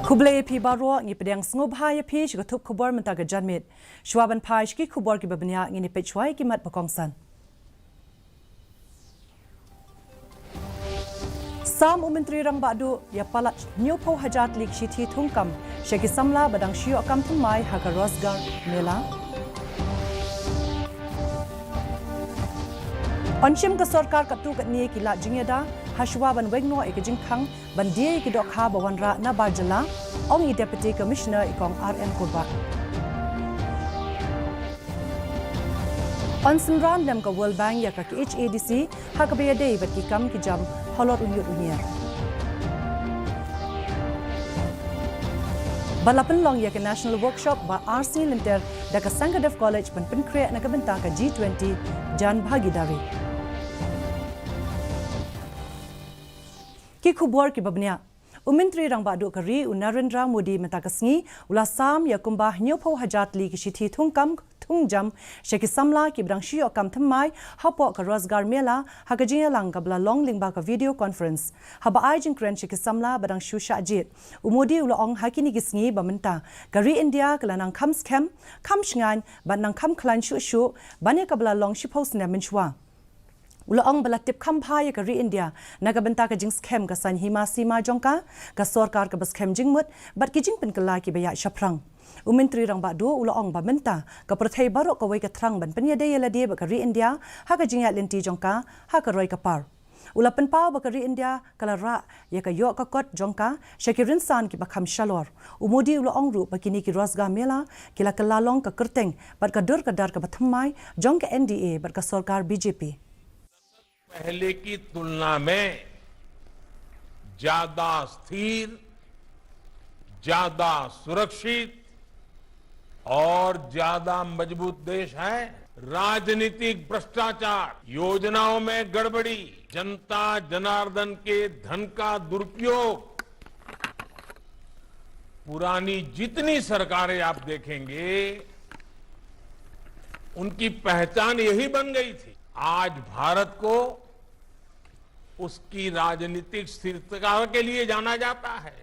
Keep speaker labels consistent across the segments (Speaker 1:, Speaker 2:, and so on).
Speaker 1: Kublai pi baro ngi pedang sngub hai pi shi thup khubor menta ga janmit shwaban phai shi khubor ki babnya ngi ni pechwai ki mat pakongsan Sam Umintri Rang Badu ya palat nyopo hajat lik shi thi thungkam sheki samla badang shio kam thumai haka rosgar mela Onchim ka sarkar katu katni ki la jingeda hashwa ban wegno ekajing khang bandie ki dok ha bawanra na barjala ong i deputy commissioner ikong RM Kurba Onsen ran dem ka World Bank ya ka HADC hakabe dei bat ki kam ki jam holot unyut unyer Balapan long ya ka national workshop ba RC Linter da ka Sangadev College ban pinkre na ka benta ka G20 jan bhagidari Ki khubor ki babnya Umintri Rang Badu kari Narendra Modi metakasngi ulasam ya kumbah nyopo hajat li ki shithi thungkam thungjam sheki samla ki brang shio kam thamai hapo ka rozgar mela hagajia lang kabla long lingba ka video conference haba ajin kren sheki samla badang shu shajit umodi ulo ong hakini gisngi bamenta kari India kala nang kham scam kham shngan ban nang kham khlan shu bane kabla long shipos na minchwa Ula ong balatip kampaya ka India nagabenta ka jing scam ka san hima sima jongka ka sorkar ka bas scam jingmut bat ki jing pen kala ki baya shaprang Umintri Rang Badu ula ong ba menta ka prathai barok ka wai ka thrang ban penya de yala de ba ka India ha ka jing ya lenti jongka ha ka roi ka par ula pen pau ba ka India kala ra ya ka yo ka kot jongka shakirin san ki ba kham shalor umodi ula ong ru ba kini ki rosga mela kila kala long ka kerteng bat ka dur ka dar ka bathmai jong ka NDA bat ka sarkar BJP
Speaker 2: पहले की तुलना में ज्यादा स्थिर ज्यादा सुरक्षित और ज्यादा मजबूत देश है राजनीतिक भ्रष्टाचार योजनाओं में गड़बड़ी जनता जनार्दन के धन का दुरुपयोग पुरानी जितनी सरकारें आप देखेंगे उनकी पहचान यही बन गई थी आज भारत को उसकी राजनीतिक स्थिरता के लिए जाना जाता है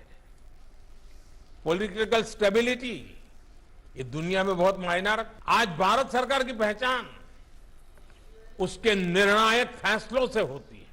Speaker 2: पॉलिटिकल स्टेबिलिटी ये दुनिया में बहुत मायना रखता आज भारत सरकार की पहचान उसके निर्णायक फैसलों से होती है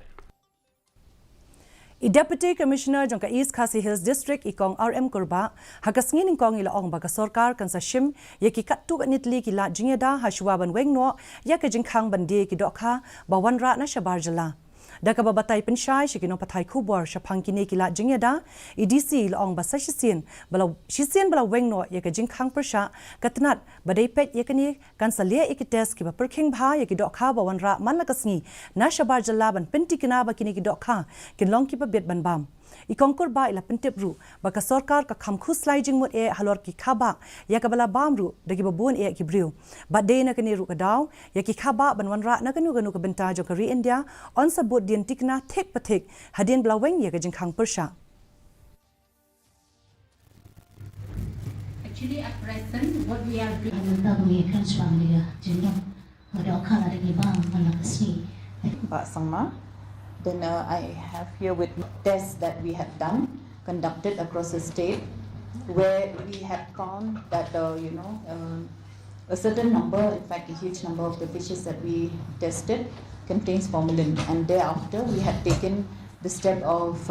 Speaker 1: Deputy Commissioner jongka East Khasi Hills District ikong RM Kurba hakasngin ingkong ila ong baga sarkar kan sa shim yaki kattu nitli ki la jingeda hashwa ban wengno yaka jingkhang bandi ki dokha bawanra na shabarjala daka babatay penshai shikino pathay khubor shaphang kini ki la jingeda EDC ila ong ba sashisien bala wengno yaka jingkhang persha katnat badai pet yakani kan salia ikites ki ba perking bha yaki dokha bawanra manlakasngi na shabarjala ban pentikina ba kini ki dokha kinlong ki ba bet ban bam ikong kurba ila pentepru baka sarkar ka khamkhus sliding mot e halor ki khaba yakabala bamru dagi babun e ki briu badde na kani ru kadaw yaki khaba banwanra na kanu ganu ka benta jo kari India on sabot din tikna thek pathek hadin blaweng yaka jingkhang persha
Speaker 3: Actually at present what we are doing
Speaker 4: Pak Sangma. Then I have here with tests that we have done, conducted across the state, where we have found that, a certain number, in fact a huge number of the fishes that we tested contains formalin. And thereafter we have taken the step of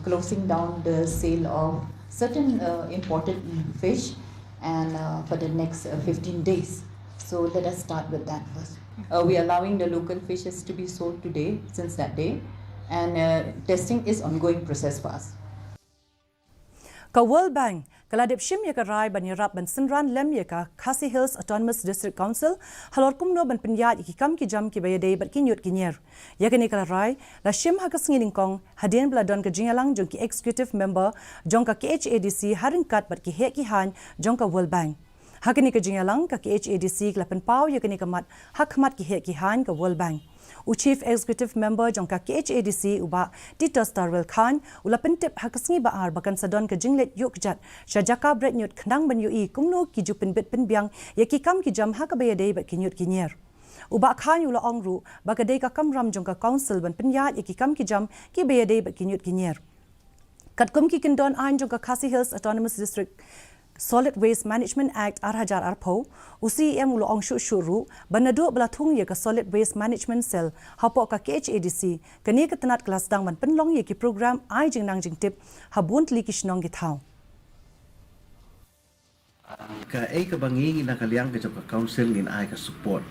Speaker 4: closing down the sale of certain imported fish and for the next 15 days. So let us start with that first. We are allowing the local fishes to be sold today, since that day. And testing is ongoing process for us.
Speaker 1: Ka World Bank kaladip shim ya ka rai ban yarap ban sinran lem ya ka Khasi Hills Autonomous District Council halor kumno ban pinyat ki kam ki jam ki bayade bat ki nyut ki nyer ya ka ni kala rai la shim ha ka sngin kong hadien bla don ka jingalang jong ki executive member jong ka HADC harin kat bat ki he ki han jong ka World Bank hakini ka jingalang ka HADC klapen pau ya ka ni ka mat hakmat ki he ki han ka World Bank U Chief Executive Member jongka HADC uba Tito Starwell Khan ulapentip hakasngi baar bakan sadon ka jinglet yukjat shajaka bret nyut khnang ban ui kumno ki jupin bit pen biang yaki kam ki jam hakabaya dei ba kinyut kinyer uba khan ula ongru bakadei ka kamram jongka council ban pinyat yaki kam ki jam ki baya dei ba kinyut kinyer Katkum ki kindon ain jong ka Khasi Hills Autonomous District Solid Waste Management Act Arhajar Arpo, UCM ulo ong shuru, banadu belatung ye ka Solid Waste Management Cell, hapo ka KHADC, kani ka tenat kelas dang man penlong ye ki program ai jing nang jing tip, habunt li kishnong githau.
Speaker 5: Ka ka bangi na kaliang ka council ngin ai ka support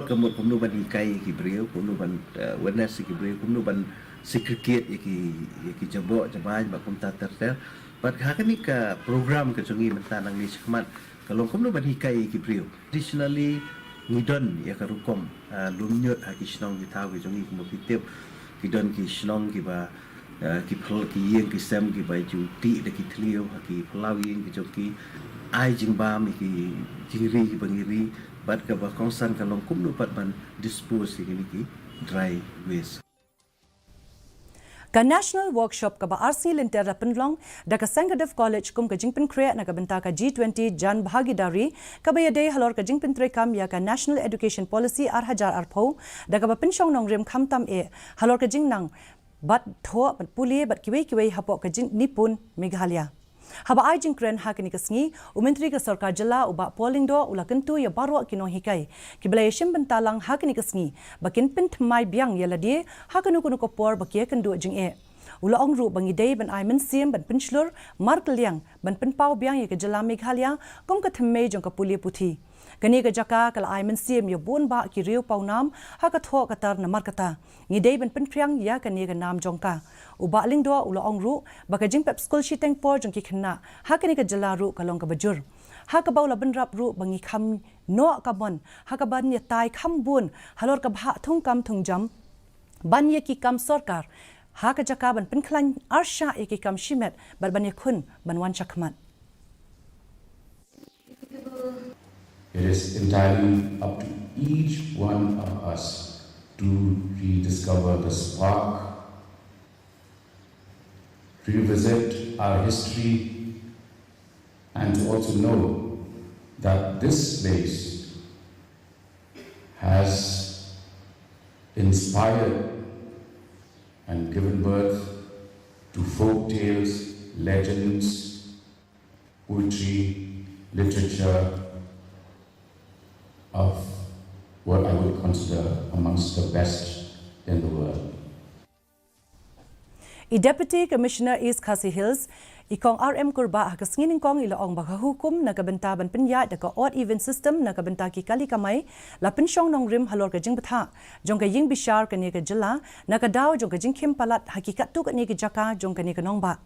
Speaker 5: ka mo kumno ban hikai ki brio kumno ban witness ki brio kumno ban secretariat ki jabo jabai ba kum ta tertel but ha ni ka program ka chungi mentanang ni sikmat kalong kumno ban hikai ki brio additionally ngidon ya ka rukom lumnyot ha ki shnong ki thaw ki chungi mo kitep ki don ki shnong ki ba ki phol ki yeng ki sem ki bai chu ti de ki thlio ha ki phlau yeng ki choki ai jing ba mi ki jingri ki bangiri bat ka ba concern kalong kumno pat ban dispose ki dry waste.
Speaker 1: Ka national workshop ka ba RC Lintera Penlong da ka Sangadev College kum ka jingpin krea na ka benta ka G20 Jan Bhagidari ka ba yade halor ka jingpin trekam ya ka National Education Policy Arhajar Arpo da ka ba pinsyong nong rim khamtam halor ka jingnang bat tho bat puli bat kiwei hapo ka jing nipun Meghalaya. Haba ai jingkren ha kini kasngi umentri ka sarkar jala uba polling do ula kentu ya barwa kinong hikai kiblay shim bentalang ha kini kasngi bakin pint mai biang yala die ha kanu kunu ko por bakia kendu jing ula ong ru bangi dei ban ai men sim ban pinslur markliang ban pinpau biang ye ka jala Meghalaya kom ka thme jong ka puli puthi kani ka jaka kala ai men sim yo bon ba ki riu paunam ha ka tho ka tar na markata ngi dei ban pinpriang ya kani ka nam jongka uba lingdo ula ong ru baka jing pep school shiteng por jong ki khna ha kani ka jala ru kalong ka bajur ha ka baula ban rap ru bangi kham no ka bon ha ka ban ye tai kham bun halor ka bha thung kam thung jam ban ye ki kam sarkar ha ka jaka ban pinkhlan arsha ye ki kam shimet bar ban ye khun ban wan chakmat.
Speaker 6: It is entirely up to each one of us to rediscover the spark, revisit our history, and to also know that this place has inspired and given birth to folk tales, legends, poetry, literature of what I would consider amongst the best in the world.
Speaker 1: Deputy Commissioner East Khasi Hills, ikong RM kurba hakasngin kong ilaong bakahukum na kabentaban pinya da ka odd even system na kabenta ki kali kamay la pinsyong nong rim halor ka jing batha jong ka ying bishar ka ni ka jila na ka daw jong ka jing kim palat hakikat tu ka ni ka jaka jong ka ni ka nong ba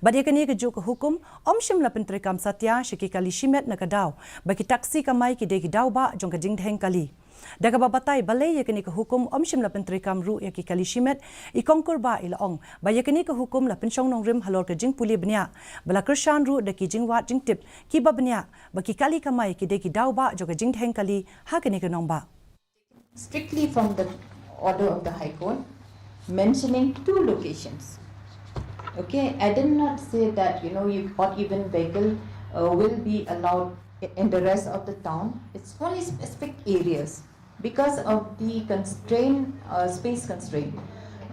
Speaker 1: Badi kani ke juk hukum omshim la pentre kam satya shiki kali shimet na ka daw baki taksi kamay ki de ki daw ba jong ka jing dheng kali daga babatay balay yakini ka hukum omshim la pentre kam ru yaki kali shimet ikong kurba ilaong ba yakini ka hukum la pensyong nong rim halor ka jing puli bnya bala krishan ru da ki jing wat jing tip ki ba bnya baki kali kamay ki de ki daw ba jong ka jing dheng kali ha kani ka nong ba
Speaker 4: Strictly from the order of the High Court, mentioning 2 locations. Okay, I did not say that odd even vehicle will be allowed in the rest of the town. It's only specific areas because of the space constraint.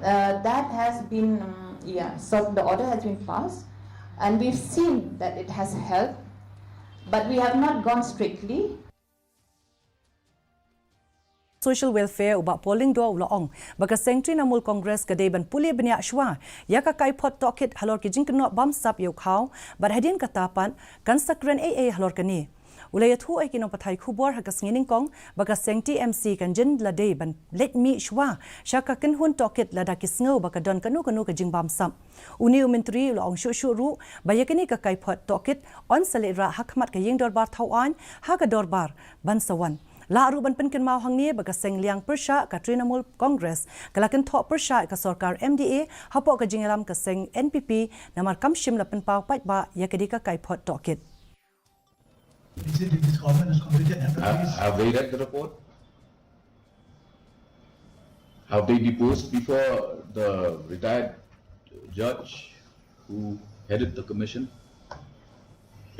Speaker 4: That has been, so the order has been passed, and we've seen that it has helped, but we have not gone strictly.
Speaker 1: Social welfare uba polling do ulaong baka sengtri namul congress ka deban puli benya shwa ya ka kai pot toket halor ki jingkno bam sap yo khaw bar hadin katapan kan sakren aa halor kani ulay thu ay kinong pathay khubor hakas ngining kong baka sengti MC kan jin la day ban let me shwa shaka kan hun toket la da kisngo baka don kanu ka jing bam sap uni umentri ulaong shu ru bayakani ka kai pot toket on salira hakmat ka ying dorbar thawan ha ka dorbar ban sawan La aruban penken mau hangni baga seng liang persha ka Trinamool Congress kalakan tho persha ka sarkar MDA hapo ka jingalam ka seng NPP namar kamshim la penpau pat ba yakadi ka kai pot toket.
Speaker 6: Have they read the report? Have they deposed before the retired judge who headed the commission?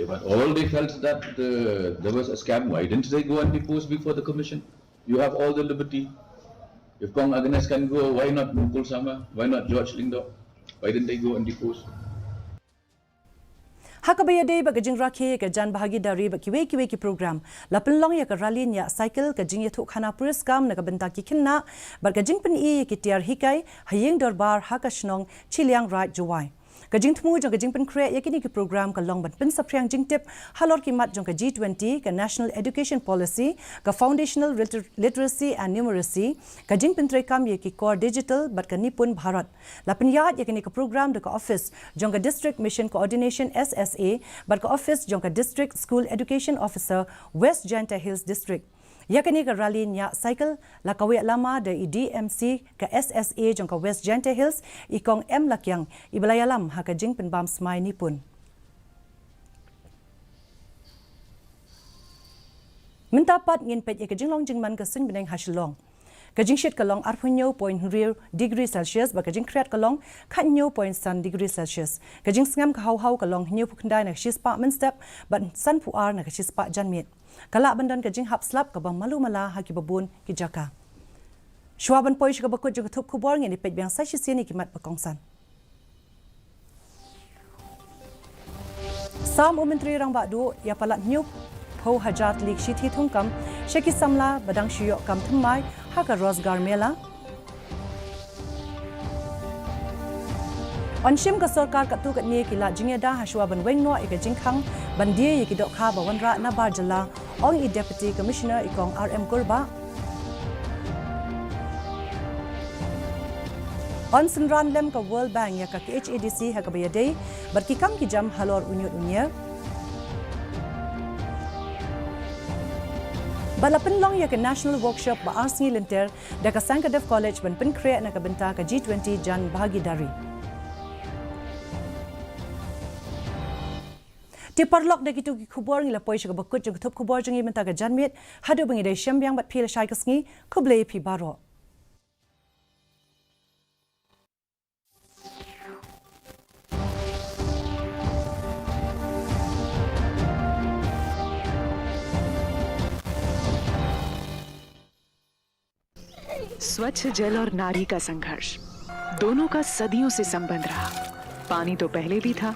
Speaker 6: But all they felt that there was a scam. Why didn't they go and depose before the commission? You have all the liberty. If Kong Agnes can go, why not Mukul Sama? Why not George Lingdo? Why didn't they go and depose?
Speaker 1: Hakabaya day bagajing rakhe ka jan bahagidari ba kiwe ki program lapin long ya ka rally nya cycle ka jing yathuk khana puris kam na ka benta ki khinna bar ka jing pen e ki tiar hikai hayeng dorbar hakashnong chiliang right jowai ka jing thmu jong ka jing pen kre yakini ki program ka long ban pen sapriang jing tip halor ki mat jong ka G20 ka national education policy ka foundational literacy and numeracy ka jing pen tre kam ye ki core digital bat ka nipun bharat lapin yat yakini ka program de ka office jong ka district mission coordination SSA bat ka office jong ka district school education officer West Janta Hills district yakani ka rally nya cycle la kawe lama de DMC ka SSA jong ka West Janta Hills ikong M lakyang ibalayalam ha ka jing pen bam smai nipun mintapat ngin pet ka jing long jing man ka sun bineng hasilong ka jing shit ka long arpunyo point real degree celsius ba ka jing kreat ka long khanyo point sun degree celsius ka jing sngam ka hau ka long nyu phukndai na shispa min step ban san puar na ka shispa janmit kala bandan ka jing hap slap ka bang malu mala ha ki babun ki jaka shwaban poi shka bakut jog thup khubor ngi ni pet byang sa shisini ki mat bakongsan sam umentri rang ba du ya palat nyu ho hajat lik shi thi thung kam sheki samla badang shiyo kam thmai ha ka rozgar mela onshim ka sarkar ka tu ka ne ki la jingeda hashwa ban wengno e ka jingkhang bandie ye ki dok kha bawanra na barjala ong i deputy commissioner ikong RM Gurba on sunran lem ka World Bank ya ka HADC ha ka bayade bar ki kam ki jam halor unyut unya balapin long ya ka national workshop ba RC Linter da ka Sankadev College ban pin kre na ka benta ka G20 jan bahagidari ti parlok de kitu ki khubor ngi la poi shga bakut jog thup khubor jangi menta ga janmit hadu bangi dai shambyang bat phil shai kasngi khuble phi baro
Speaker 7: स्वच्छ जल और नारी का संघर्ष दोनों का सदियों से संबंध रहा पानी तो पहले भी था